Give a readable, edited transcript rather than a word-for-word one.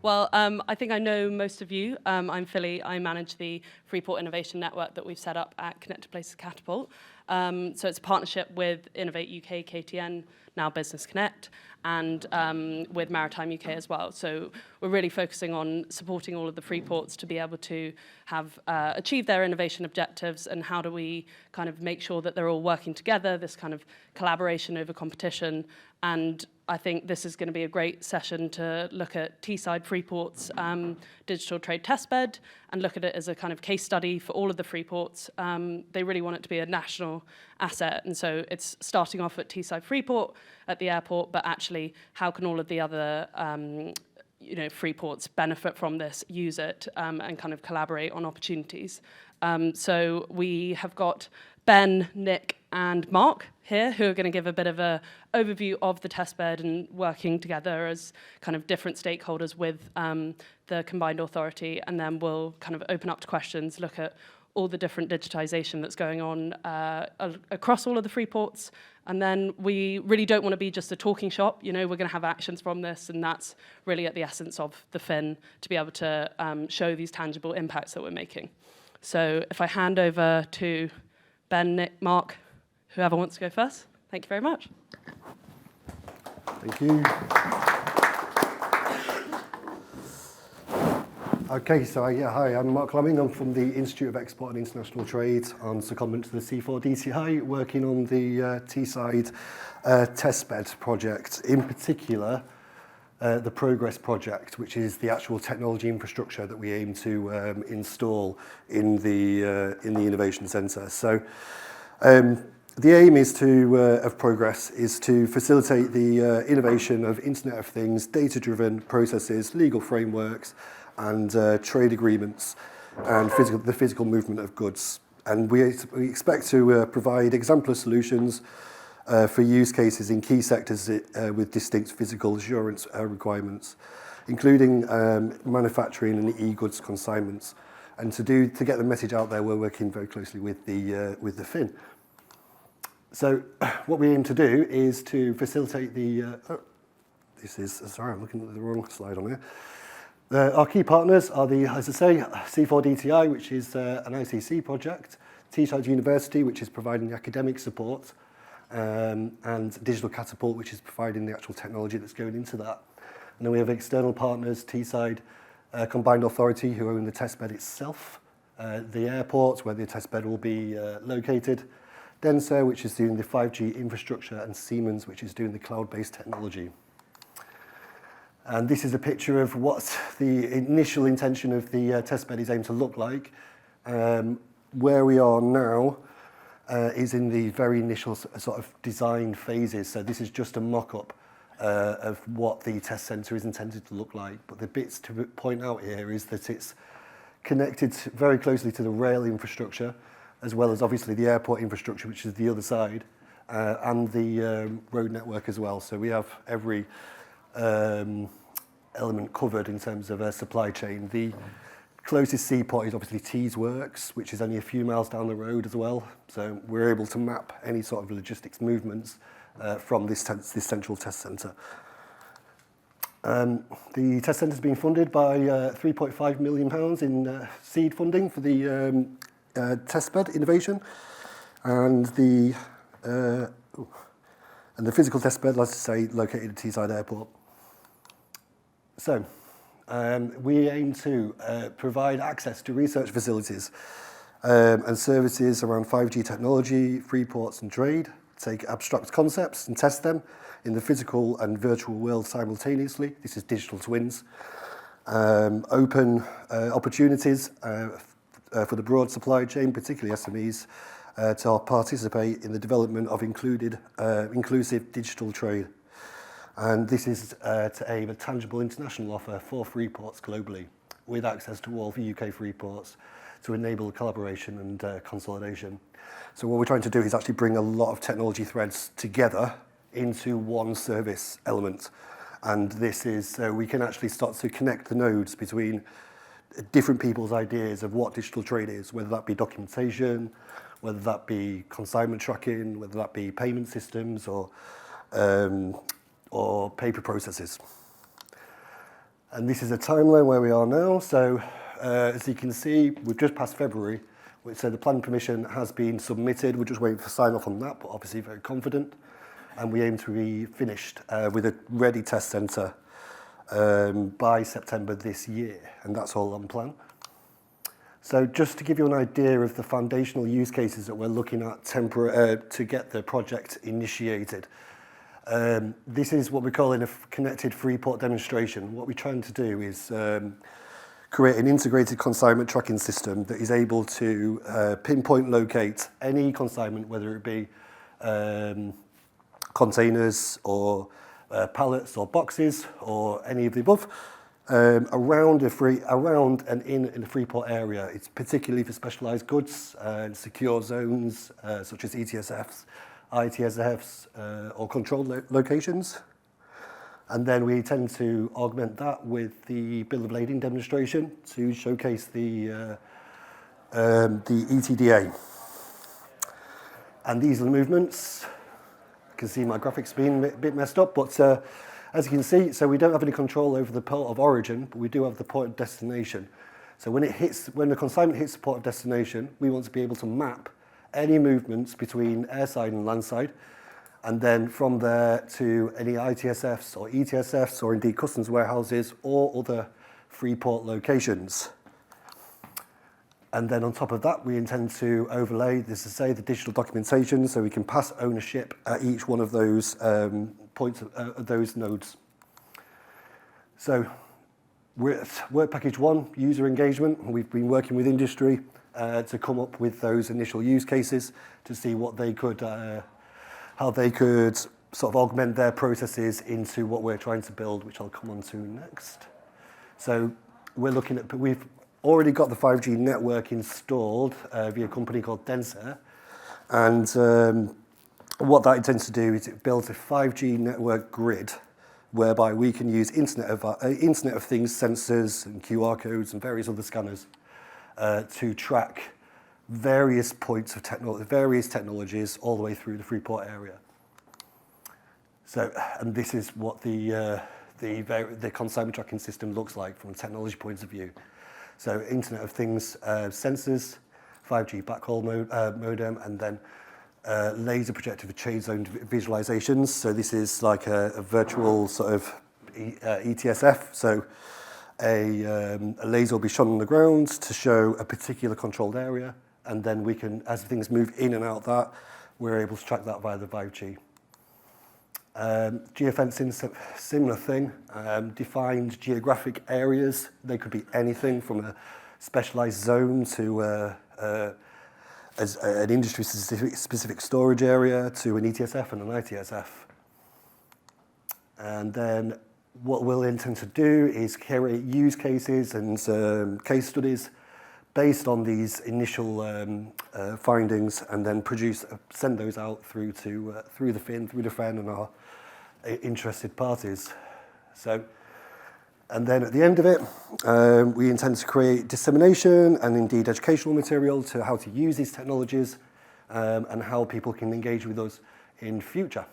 Well, I think I know most of you. I'm Philly. I manage the Freeport Innovation Network that we've set up at Connected Places Catapult. So it's a partnership with Innovate UK, KTN, now Business Connect, and with Maritime UK as well. So we're really focusing on supporting all of the Freeports to be able to have achieve their innovation objectives, and how do we kind of make sure that they're all working together, this kind of collaboration over competition. And I think this is going to be a great session to look at Teesside Freeport's digital trade testbed and look at it as a kind of case study for all of the Freeports. They really want it to be a national asset, and so it's starting off at Teesside Freeport at the airport, but actually how can all of the other Freeports benefit from this, use it, and kind of collaborate on opportunities. So we have got Ben, Nick, and Mark here, who are going to give a bit of an overview of the testbed and working together as kind of different stakeholders with the combined authority, and then we'll kind of open up to questions, look at all the different digitization that's going on across all of the Freeports. And then we really don't want to be just a talking shop. We're going to have actions from this, and that's really at the essence of the Fin, to be able to show these tangible impacts that we're making. So if I hand over to Ben, Nick, Mark, whoever wants to go first. Thank you very much. Thank you. Okay, so hi, I'm Mark Lamming. I'm from the Institute of Export and International Trade, on secondment to the C4DTI, working on the Teesside testbed project, in particular the Progress project, which is the actual technology infrastructure that we aim to install in the Innovation Centre. So the aim is of Progress is to facilitate the innovation of Internet of Things, data-driven processes, legal frameworks, and trade agreements, and the physical movement of goods. And we expect to provide exemplar solutions for use cases in key sectors with distinct physical assurance requirements, including manufacturing and e-goods consignments. And to get the message out there, we're working very closely with the Fin. So what we aim to do is to facilitate the. Sorry, I'm looking at the wrong slide on here. Our key partners are as I say, C4DTI, which is an ICC project, Teesside University, which is providing the academic support, and Digital Catapult, which is providing the actual technology that's going into that. And then we have external partners, Teesside Combined Authority, who own the testbed itself, the airport where the testbed will be located, Denso, which is doing the 5G infrastructure, and Siemens, which is doing the cloud-based technology. And this is a picture of what the initial intention of the testbed is aimed to look like. Where we are now is in the very initial sort of design phases. So this is just a mock-up of what the test centre is intended to look like. But the bits to point out here is that it's connected very closely to the rail infrastructure, as well as obviously the airport infrastructure, which is the other side, and the road network as well. So we have every element covered in terms of a supply chain. The closest seaport is obviously Tees Works, which is only a few miles down the road as well. So we're able to map any sort of logistics movements from this central test centre. The test centre is being funded by £3.5 million in seed funding for the testbed innovation, and the physical testbed, let's say, located at Teesside Airport. So we aim to provide access to research facilities and services around 5G technology, Freeports and trade, take abstract concepts and test them in the physical and virtual world simultaneously. This is digital twins. Open opportunities for the broad supply chain, particularly SMEs, to participate in the development of inclusive digital trade. And this is to aim a tangible international offer for Freeports globally, with access to all the UK Freeports, to enable collaboration and consolidation. So what we're trying to do is actually bring a lot of technology threads together into one service element. And this is so we can actually start to connect the nodes between different people's ideas of what digital trade is, whether that be documentation, whether that be consignment tracking, whether that be payment systems or paper processes. And this is a timeline where we are now. So as you can see, we've just passed February. So the planning permission has been submitted. We're just waiting for sign off on that, but obviously very confident. And we aim to be finished with a ready test centre by September this year. And that's all on plan. So just to give you an idea of the foundational use cases that we're looking at to get the project initiated. This is what we're calling a connected Freeport demonstration. What we're trying to do is create an integrated consignment tracking system that is able to pinpoint locate any consignment, whether it be containers or pallets or boxes or any of the above, around and in the Freeport area. It's particularly for specialised goods and secure zones such as ETSFs, ITSFs or controlled locations. And then we tend to augment that with the bill of lading demonstration to showcase the ETDA. And these are the movements. You can see my graphics being a bit messed up, but as you can see, so we don't have any control over the port of origin, but we do have the port of destination. So when the consignment hits the port of destination, we want to be able to map any movements between airside and landside, and then from there to any ITSFs or ETSFs or indeed customs warehouses or other Freeport locations. And then on top of that, we intend to overlay, this is to say, the digital documentation so we can pass ownership at each one of those points of those nodes. So we're at work package 1, user engagement. We've been working with industry to come up with those initial use cases to see what they could, how they could sort of augment their processes into what we're trying to build, which I'll come on to next. So we're looking at, we've already got the 5G network installed via a company called Denser. And what that intends to do is it builds a 5G network grid whereby we can use Internet of Things sensors and QR codes and various other scanners to track various points of various technologies all the way through the Freeport area. So, and this is what the consignment tracking system looks like from a technology point of view. So Internet of Things sensors, 5G backhaul modem, and then laser projector for change zone visualizations. So this is like a virtual sort of ETSF. So a laser will be shone on the ground to show a particular controlled area, and then we can, as things move in and out that, we're able to track that via the 5G. Geofencing, similar thing, defined geographic areas. They could be anything from a specialized zone to as an industry-specific storage area to an ETSF and an ITSF. And then what we'll intend to do is create use cases and case studies based on these initial findings, and then send those out through the FIN and our interested parties. So, and then at the end of it, we intend to create dissemination and indeed educational material to how to use these technologies and how people can engage with us in future.